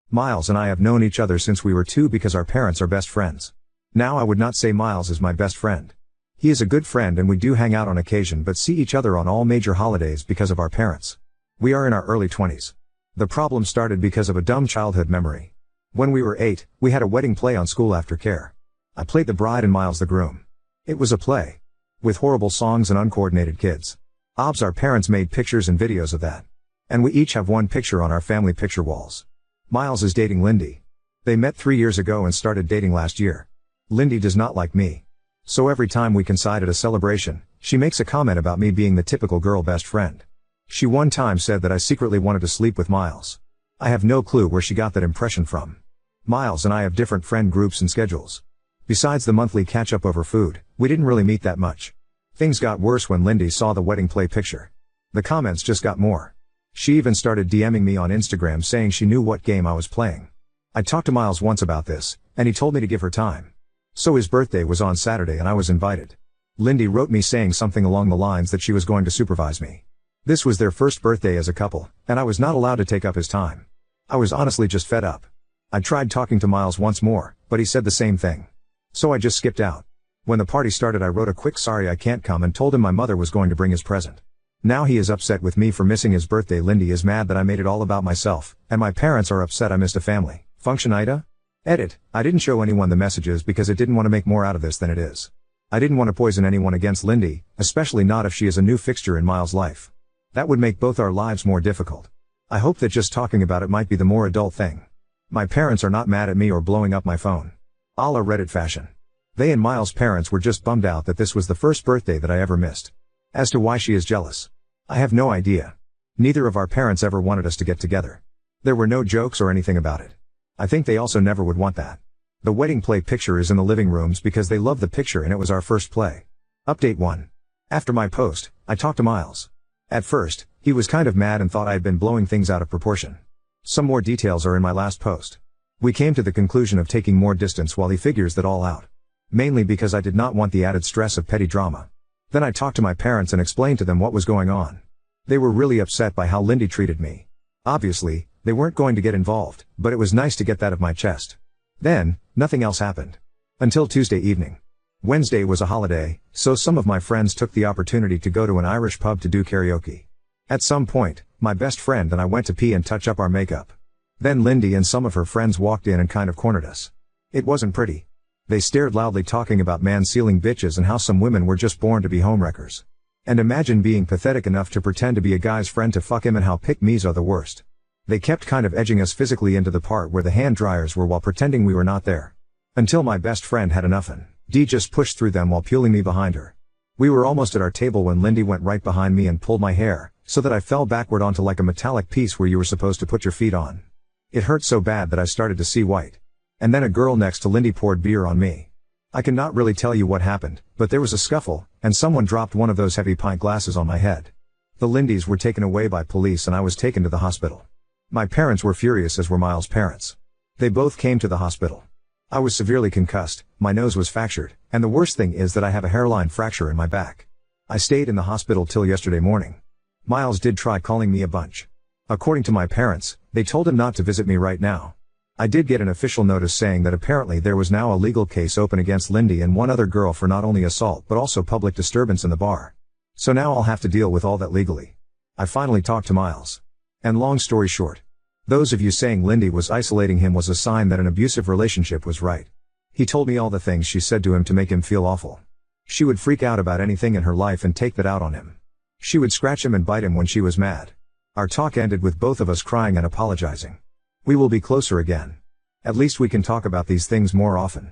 Miles and I have known each other since we were 2 because our parents are best friends. Now I would not say Miles is my best friend. He is a good friend and we do hang out on occasion but see each other on all major holidays because of our parents. We are in our early 20s. The problem started because of a dumb childhood memory. When we were 8, we had a wedding play on school aftercare. I played the bride and Miles the groom. It was a play. With horrible songs and uncoordinated kids. Our parents made pictures and videos of that. And we each have one picture on our family picture walls. Miles is dating Lindy. They met 3 years ago and started dating last year. Lindy does not like me. So every time we coincide at a celebration, she makes a comment about me being the typical girl best friend. She one time said that I secretly wanted to sleep with Miles. I have no clue where she got that impression from. Miles and I have different friend groups and schedules. Besides the monthly catch-up over food, we didn't really meet that much. Things got worse when Lindy saw the wedding play picture. The comments just got more. She even started DMing me on Instagram saying she knew what game I was playing. I talked to Miles once about this, and he told me to give her time. So his birthday was on Saturday and I was invited. Lindy wrote me saying something along the lines that she was going to supervise me. This was their first birthday as a couple, and I was not allowed to take up his time. I was honestly just fed up. I tried talking to Miles once more, but he said the same thing. So I just skipped out. When the party started I wrote a quick sorry I can't come and told him my mother was going to bring his present. Now he is upset with me for missing his birthday. Lindy is mad that I made it all about myself, and my parents are upset I missed a family function. Ida? Edit, I didn't show anyone the messages because it didn't want to make more out of this than it is. I didn't want to poison anyone against Lindy, especially not if she is a new fixture in Miles' life. That would make both our lives more difficult. I hope that just talking about it might be the more adult thing. My parents are not mad at me or blowing up my phone. A la Reddit fashion. They and Miles' parents were just bummed out that this was the first birthday that I ever missed. As to why she is jealous, I have no idea. Neither of our parents ever wanted us to get together. There were no jokes or anything about it. I think they also never would want that. The wedding play picture is in the living rooms because they love the picture and it was our first play. Update 1. After my post, I talked to Miles. At first, he was kind of mad and thought I had been blowing things out of proportion. Some more details are in my last post. We came to the conclusion of taking more distance while he figures that all out. Mainly because I did not want the added stress of petty drama. Then I talked to my parents and explained to them what was going on. They were really upset by how Lindy treated me. Obviously, they weren't going to get involved, but it was nice to get that off my chest. Then, nothing else happened. Until Tuesday evening. Wednesday was a holiday, so some of my friends took the opportunity to go to an Irish pub to do karaoke. At some point, my best friend and I went to pee and touch up our makeup. Then Lindy and some of her friends walked in and kind of cornered us. It wasn't pretty. They stared loudly talking about man-stealing bitches and how some women were just born to be homewreckers. And imagine being pathetic enough to pretend to be a guy's friend to fuck him and how pick-me's are the worst. They kept kind of edging us physically into the part where the hand dryers were while pretending we were not there. Until my best friend had enough and Dee just pushed through them while pulling me behind her. We were almost at our table when Lindy went right behind me and pulled my hair, so that I fell backward onto like a metallic piece where you were supposed to put your feet on. It hurt so bad that I started to see white. And then a girl next to Lindy poured beer on me. I cannot really tell you what happened, but there was a scuffle, and someone dropped one of those heavy pint glasses on my head. The Lindys were taken away by police and I was taken to the hospital. My parents were furious as were Miles' parents. They both came to the hospital. I was severely concussed, my nose was fractured, and the worst thing is that I have a hairline fracture in my back. I stayed in the hospital till yesterday morning. Miles did try calling me a bunch. According to my parents, they told him not to visit me right now. I did get an official notice saying that apparently there was now a legal case open against Lindy and one other girl for not only assault but also public disturbance in the bar. So now I'll have to deal with all that legally. I finally talked to Miles. And long story short, those of you saying Lindy was isolating him was a sign that an abusive relationship was right. He told me all the things she said to him to make him feel awful. She would freak out about anything in her life and take that out on him. She would scratch him and bite him when she was mad. Our talk ended with both of us crying and apologizing. We will be closer again. At least we can talk about these things more often.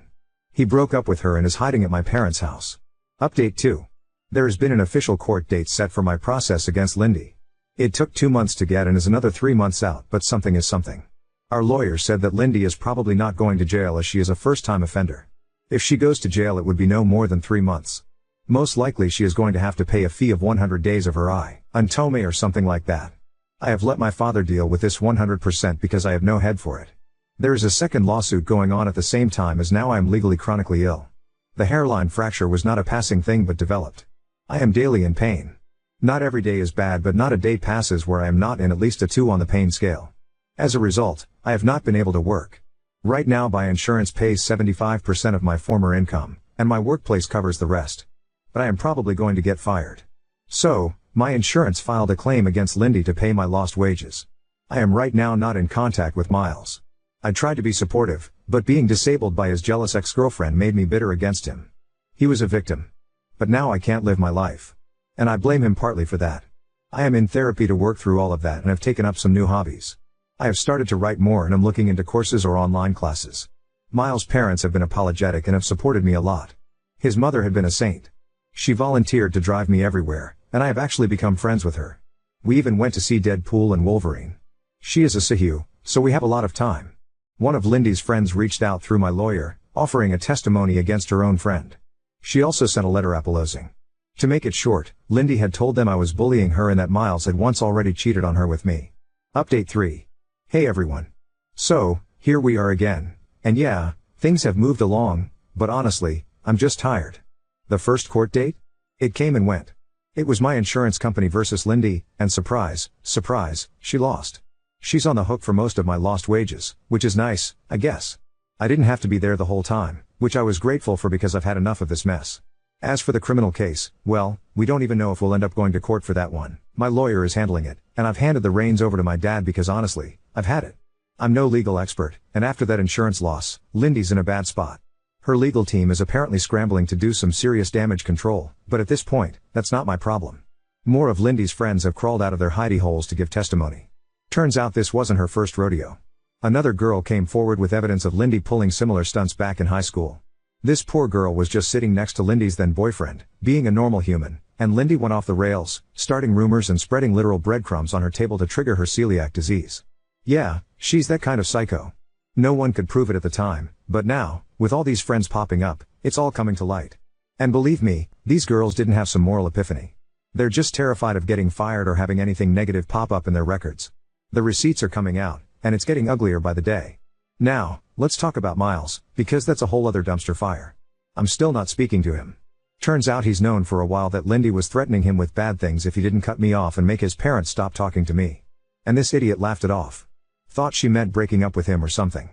He broke up with her and is hiding at my parents' house. Update 2. There has been an official court date set for my process against Lindy. It took 2 months to get and is another 3 months out, but something is something. Our lawyer said that Lindy is probably not going to jail as she is a first-time offender. If she goes to jail it would be no more than 3 months. Most likely she is going to have to pay a fee of 100 days of her untome or something like that. I have let my father deal with this 100% because I have no head for it. There is a second lawsuit going on at the same time as now I am legally chronically ill. The hairline fracture was not a passing thing but developed. I am daily in pain. Not every day is bad but not a day passes where I am not in at least a 2 on the pain scale. As a result, I have not been able to work. Right now my insurance pays 75% of my former income, and my workplace covers the rest. But I am probably going to get fired. So, my insurance filed a claim against Lindy to pay my lost wages. I am right now not in contact with Miles. I tried to be supportive, but being disabled by his jealous ex-girlfriend made me bitter against him. He was a victim. But now I can't live my life. And I blame him partly for that. I am in therapy to work through all of that and have taken up some new hobbies. I have started to write more and am looking into courses or online classes. Miles' parents have been apologetic and have supported me a lot. His mother had been a saint. She volunteered to drive me everywhere, and I have actually become friends with her. We even went to see Deadpool and Wolverine. She is a Sihue, so we have a lot of time. One of Lindy's friends reached out through my lawyer, offering a testimony against her own friend. She also sent a letter apologizing. To make it short, Lindy had told them I was bullying her and that Miles had once already cheated on her with me. Update 3. Hey everyone. So, here we are again. And yeah, things have moved along, but honestly, I'm just tired. The first court date? It came and went. It was my insurance company versus Lindy, and surprise, surprise, she lost. She's on the hook for most of my lost wages, which is nice, I guess. I didn't have to be there the whole time, which I was grateful for because I've had enough of this mess. As for the criminal case, well, we don't even know if we'll end up going to court for that one. My lawyer is handling it, and I've handed the reins over to my dad because honestly, I've had it. I'm no legal expert, and after that insurance loss, Lindy's in a bad spot. Her legal team is apparently scrambling to do some serious damage control, but at this point, that's not my problem. More of Lindy's friends have crawled out of their hidey holes to give testimony. Turns out this wasn't her first rodeo. Another girl came forward with evidence of Lindy pulling similar stunts back in high school. This poor girl was just sitting next to Lindy's then boyfriend, being a normal human, and Lindy went off the rails, starting rumors and spreading literal breadcrumbs on her table to trigger her celiac disease. Yeah, she's that kind of psycho. No one could prove it at the time, but now, with all these friends popping up, it's all coming to light. And believe me, these girls didn't have some moral epiphany. They're just terrified of getting fired or having anything negative pop up in their records. The receipts are coming out, and it's getting uglier by the day. Now, let's talk about Miles, because that's a whole other dumpster fire. I'm still not speaking to him. Turns out he's known for a while that Lindy was threatening him with bad things if he didn't cut me off and make his parents stop talking to me. And this idiot laughed it off. Thought she meant breaking up with him or something.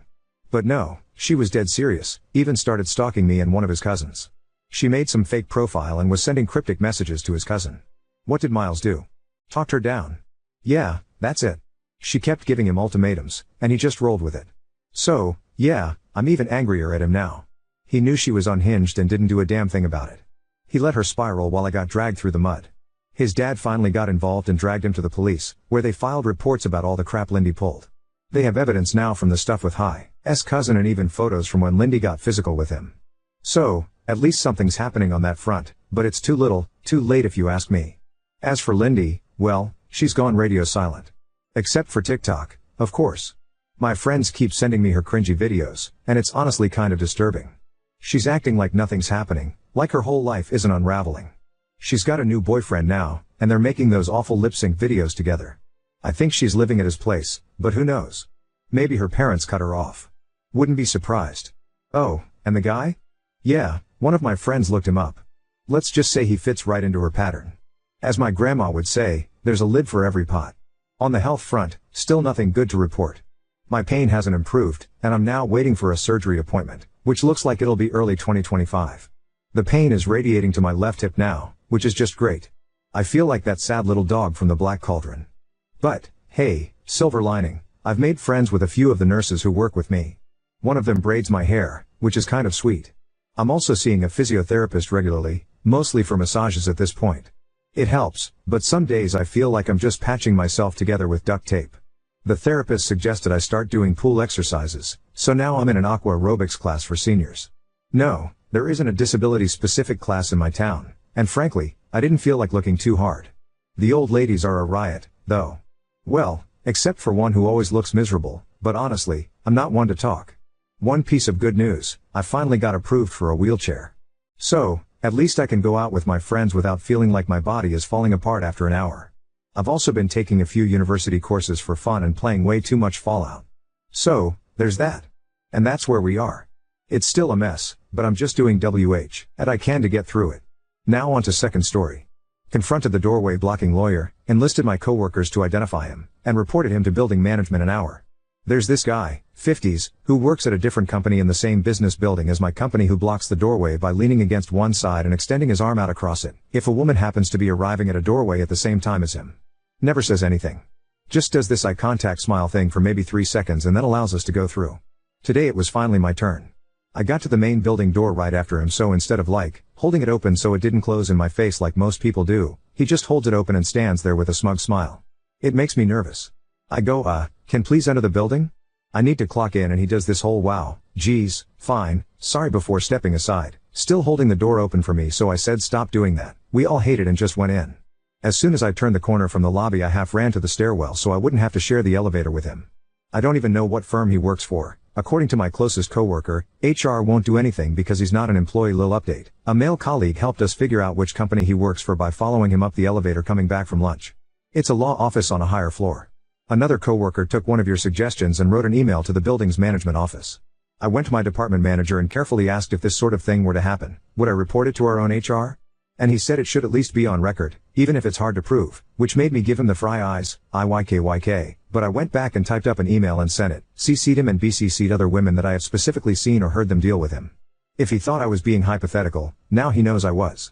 But no, she was dead serious, even started stalking me and one of his cousins. She made some fake profile and was sending cryptic messages to his cousin. What did Miles do? Talked her down. Yeah, that's it. She kept giving him ultimatums, and he just rolled with it. So, yeah, I'm even angrier at him now. He knew she was unhinged and didn't do a damn thing about it. He let her spiral while I got dragged through the mud. His dad finally got involved and dragged him to the police, where they filed reports about all the crap Lindy pulled. They have evidence now from the stuff with Hi's cousin and even photos from when Lindy got physical with him. So, at least something's happening on that front, but it's too little, too late if you ask me. As for Lindy, well, she's gone radio silent. Except for TikTok, of course. My friends keep sending me her cringy videos, and it's honestly kind of disturbing. She's acting like nothing's happening, like her whole life isn't unraveling. She's got a new boyfriend now, and they're making those awful lip-sync videos together. I think she's living at his place, but who knows? Maybe her parents cut her off. Wouldn't be surprised. Oh, and the guy? Yeah, one of my friends looked him up. Let's just say he fits right into her pattern. As my grandma would say, there's a lid for every pot. On the health front, still nothing good to report. My pain hasn't improved, and I'm now waiting for a surgery appointment, which looks like it'll be early 2025. The pain is radiating to my left hip now, which is just great. I feel like that sad little dog from the Black Cauldron. But, hey, silver lining, I've made friends with a few of the nurses who work with me. One of them braids my hair, which is kind of sweet. I'm also seeing a physiotherapist regularly, mostly for massages at this point. It helps, but some days I feel like I'm just patching myself together with duct tape. The therapist suggested I start doing pool exercises, so now I'm in an aqua aerobics class for seniors. No, there isn't a disability-specific class in my town, and frankly, I didn't feel like looking too hard. The old ladies are a riot, though. Well, except for one who always looks miserable, but honestly, I'm not one to talk. One piece of good news, I finally got approved for a wheelchair. So, at least I can go out with my friends without feeling like my body is falling apart after an hour. I've also been taking a few university courses for fun and playing way too much Fallout. So, there's that. And that's where we are. It's still a mess, but I'm just doing and I can to get through it. Now on to second story. Confronted the doorway blocking lawyer, enlisted my coworkers to identify him, and reported him to building management an hour. There's this guy, 50s, who works at a different company in the same business building as my company who blocks the doorway by leaning against one side and extending his arm out across it, if a woman happens to be arriving at a doorway at the same time as him. Never says anything. Just does this eye contact smile thing for maybe 3 seconds and then allows us to go through. Today it was finally my turn. I got to the main building door right after him, so instead of holding it open so it didn't close in my face like most people do, he just holds it open and stands there with a smug smile. It makes me nervous. I go, can please enter the building? I need to clock in and he does this whole wow, geez, fine, sorry before stepping aside, still holding the door open for me, so I said stop doing that. We all hated and just went in. As soon as I turned the corner from the lobby I half ran to the stairwell so I wouldn't have to share the elevator with him. I don't even know what firm he works for. According to my closest coworker, HR won't do anything because he's not an employee. Lil update. A male colleague helped us figure out which company he works for by following him up the elevator coming back from lunch. It's a law office on a higher floor. Another coworker took one of your suggestions and wrote an email to the building's management office. I went to my department manager and carefully asked if this sort of thing were to happen, would I report it to our own HR? And he said it should at least be on record, even if it's hard to prove, which made me give him the fry eyes, IYKYK, but I went back and typed up an email and sent it, CC'd him and BCC'd other women that I have specifically seen or heard them deal with him. If he thought I was being hypothetical, now he knows I was.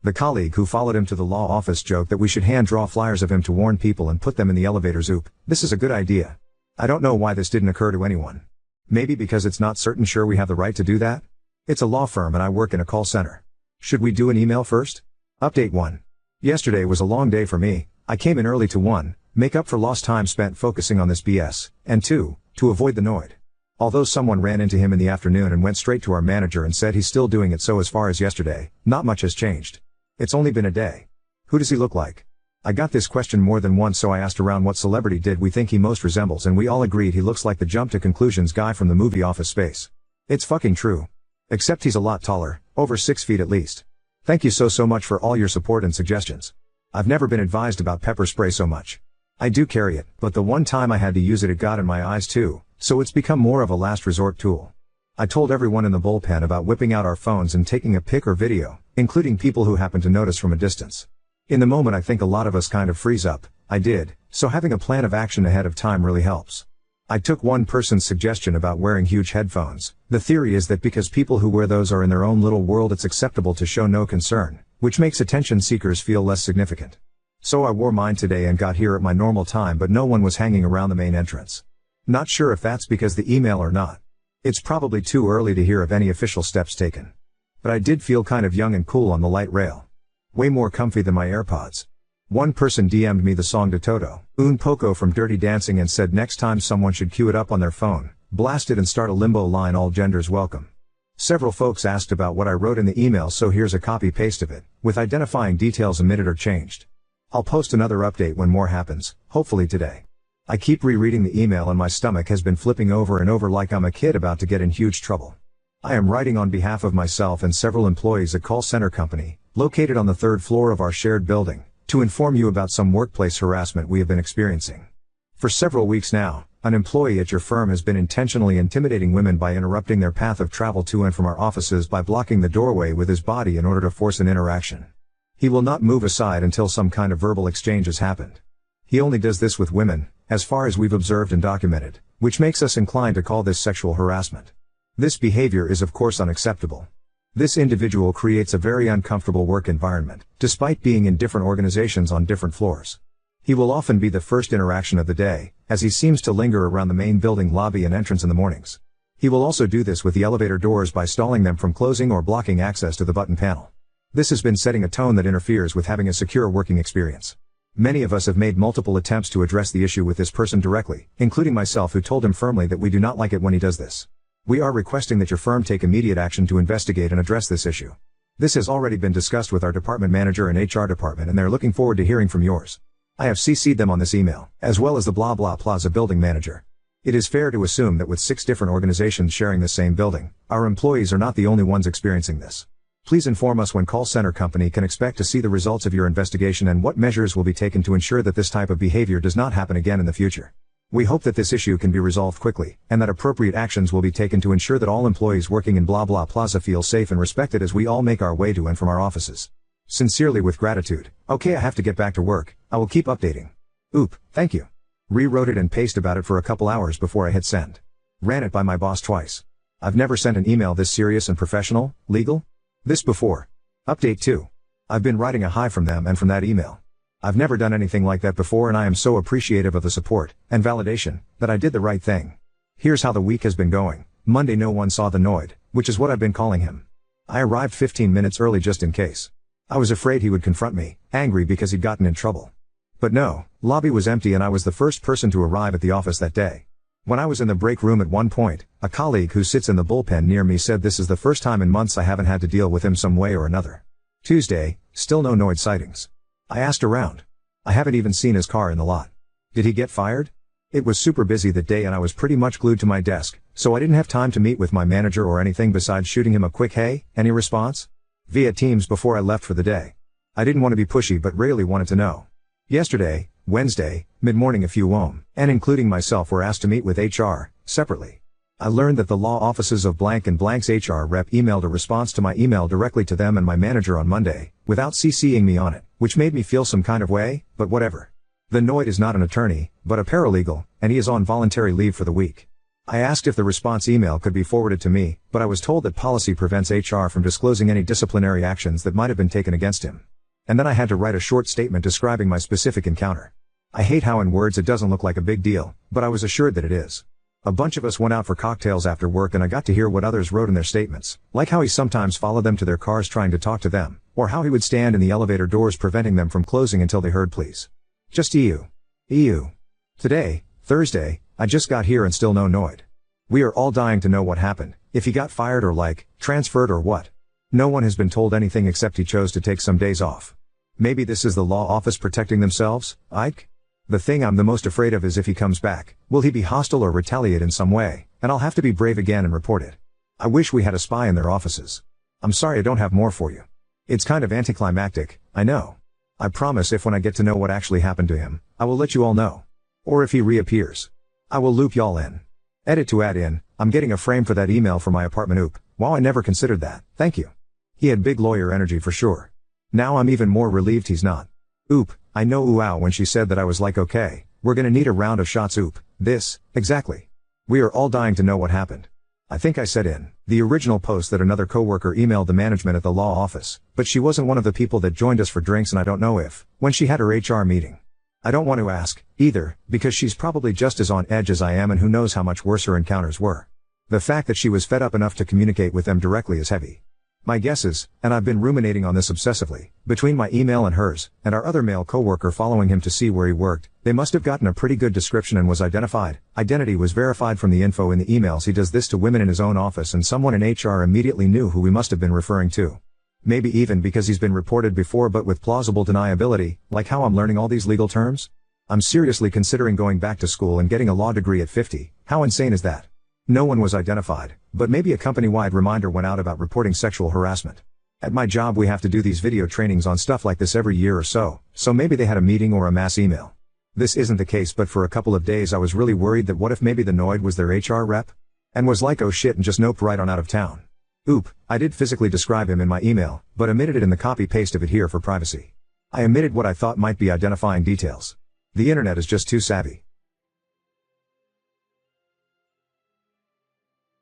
The colleague who followed him to the law office joked that we should hand draw flyers of him to warn people and put them in the elevators. Oop, this is a good idea. I don't know why this didn't occur to anyone. Maybe because it's not certain sure we have the right to do that? It's a law firm and I work in a call center. Should we do an email first? Update 1. Yesterday was a long day for me. I came in early to 1, make up for lost time spent focusing on this BS, and 2, to avoid the Noid. Although someone ran into him in the afternoon and went straight to our manager and said he's still doing it, so as far as yesterday, not much has changed. It's only been a day. Who does he look like? I got this question more than once, so I asked around what celebrity did we think he most resembles, and we all agreed he looks like the jump to conclusions guy from the movie Office Space. It's fucking true. Except he's a lot taller, over 6 feet at least. Thank you so much for all your support and suggestions. I've never been advised about pepper spray so much. I do carry it, but the one time I had to use it got in my eyes too, so it's become more of a last resort tool. I told everyone in the bullpen about whipping out our phones and taking a pic or video, including people who happen to notice from a distance. In the moment I think a lot of us kind of freeze up. I did, so having a plan of action ahead of time really helps. I took one person's suggestion about wearing huge headphones. The theory is that because people who wear those are in their own little world, it's acceptable to show no concern, which makes attention seekers feel less significant. So I wore mine today and got here at my normal time, but no one was hanging around the main entrance. Not sure if that's because the email or not. It's probably too early to hear of any official steps taken. But I did feel kind of young and cool on the light rail. Way more comfy than my AirPods. One person DM'd me the song de Toto, Un Poco from Dirty Dancing, and said next time someone should cue it up on their phone, blast it and start a limbo line, all genders welcome. Several folks asked about what I wrote in the email, so here's a copy-paste of it, with identifying details omitted or changed. I'll post another update when more happens, hopefully today. I keep rereading the email and my stomach has been flipping over and over like I'm a kid about to get in huge trouble. I am writing on behalf of myself and several employees at call center company, located on the 3rd floor of our shared building, to inform you about some workplace harassment we have been experiencing. For several weeks now, an employee at your firm has been intentionally intimidating women by interrupting their path of travel to and from our offices by blocking the doorway with his body in order to force an interaction. He will not move aside until some kind of verbal exchange has happened. He only does this with women, as far as we've observed and documented, which makes us inclined to call this sexual harassment. This behavior is of course unacceptable. This individual creates a very uncomfortable work environment, despite being in different organizations on different floors. He will often be the first interaction of the day, as he seems to linger around the main building lobby and entrance in the mornings. He will also do this with the elevator doors by stalling them from closing or blocking access to the button panel. This has been setting a tone that interferes with having a secure working experience. Many of us have made multiple attempts to address the issue with this person directly, including myself, who told him firmly that we do not like it when he does this. We are requesting that your firm take immediate action to investigate and address this issue. This has already been discussed with our department manager and HR department, and they're looking forward to hearing from yours. I have CC'd them on this email, as well as the Blah Blah Plaza building manager. It is fair to assume that with 6 different organizations sharing the same building, our employees are not the only ones experiencing this. Please inform us when call center company can expect to see the results of your investigation and what measures will be taken to ensure that this type of behavior does not happen again in the future. We hope that this issue can be resolved quickly, and that appropriate actions will be taken to ensure that all employees working in Blah Blah Plaza feel safe and respected as we all make our way to and from our offices. Sincerely, with gratitude. Okay, I have to get back to work. I will keep updating. Oop, thank you. Rewrote it and pasted about it for a couple hours before I hit send. Ran it by my boss twice. I've never sent an email this serious and professional, legal? This before. Update 2. I've been writing a hi from them and from that email. I've never done anything like that before and I am so appreciative of the support and validation that I did the right thing. Here's how the week has been going. Monday no one saw the Noid, which is what I've been calling him. I arrived 15 minutes early just in case. I was afraid he would confront me, angry because he'd gotten in trouble. But no, lobby was empty and I was the first person to arrive at the office that day. When I was in the break room at one point, a colleague who sits in the bullpen near me said this is the first time in months I haven't had to deal with him some way or another. Tuesday, still no Noid sightings. I asked around. I haven't even seen his car in the lot. Did he get fired? It was super busy that day and I was pretty much glued to my desk, so I didn't have time to meet with my manager or anything besides shooting him a quick "Hey, any response?" via Teams before I left for the day. I didn't want to be pushy but really wanted to know. Yesterday, Wednesday, mid-morning a few and including myself were asked to meet with HR, separately. I learned that the law offices of blank and blank's HR rep emailed a response to my email directly to them and my manager on Monday, without CCing me on it, which made me feel some kind of way, but whatever. The Noid is not an attorney, but a paralegal, and he is on voluntary leave for the week. I asked if the response email could be forwarded to me, but I was told that policy prevents HR from disclosing any disciplinary actions that might have been taken against him. And then I had to write a short statement describing my specific encounter. I hate how in words it doesn't look like a big deal, but I was assured that it is. A bunch of us went out for cocktails after work and I got to hear what others wrote in their statements, like how he sometimes followed them to their cars trying to talk to them, or how he would stand in the elevator doors preventing them from closing until they heard please. Just EU. EU. Today, Thursday, I just got here and still no Noid. We are all dying to know what happened, if he got fired or transferred or what. No one has been told anything except he chose to take some days off. Maybe this is the law office protecting themselves, Ike? The thing I'm the most afraid of is if he comes back, will he be hostile or retaliate in some way, and I'll have to be brave again and report it. I wish we had a spy in their offices. I'm sorry I don't have more for you. It's kind of anticlimactic, I know. I promise if when I get to know what actually happened to him, I will let you all know. Or if he reappears. I will loop y'all in. Edit to add in, I'm getting a frame for that email for my apartment. Oop, wow, I never considered that, thank you. He had big lawyer energy for sure. Now I'm even more relieved he's not. Oop, I know ooh when she said that I was like okay, we're gonna need a round of shots. Oop, this, exactly. We are all dying to know what happened. I think I said in the original post that another coworker emailed the management at the law office, but she wasn't one of the people that joined us for drinks and I don't know if, when she had her HR meeting. I don't want to ask, either, because she's probably just as on edge as I am and who knows how much worse her encounters were. The fact that she was fed up enough to communicate with them directly is heavy. My guess is, and I've been ruminating on this obsessively, between my email and hers, and our other male coworker following him to see where he worked, they must have gotten a pretty good description and was identified. Identity was verified from the info in the emails. He does this to women in his own office and someone in HR immediately knew who we must have been referring to. Maybe even because he's been reported before but with plausible deniability, like how I'm learning all these legal terms? I'm seriously considering going back to school and getting a law degree at 50, how insane is that? No one was identified, but maybe a company-wide reminder went out about reporting sexual harassment. At my job we have to do these video trainings on stuff like this every year or so maybe they had a meeting or a mass email. This isn't the case, but for a couple of days I was really worried that what if maybe the Noid was their HR rep? And was like oh shit and just noped right on out of town. Oop, I did physically describe him in my email, but omitted it in the copy-paste of it here for privacy. I omitted what I thought might be identifying details. The internet is just too savvy.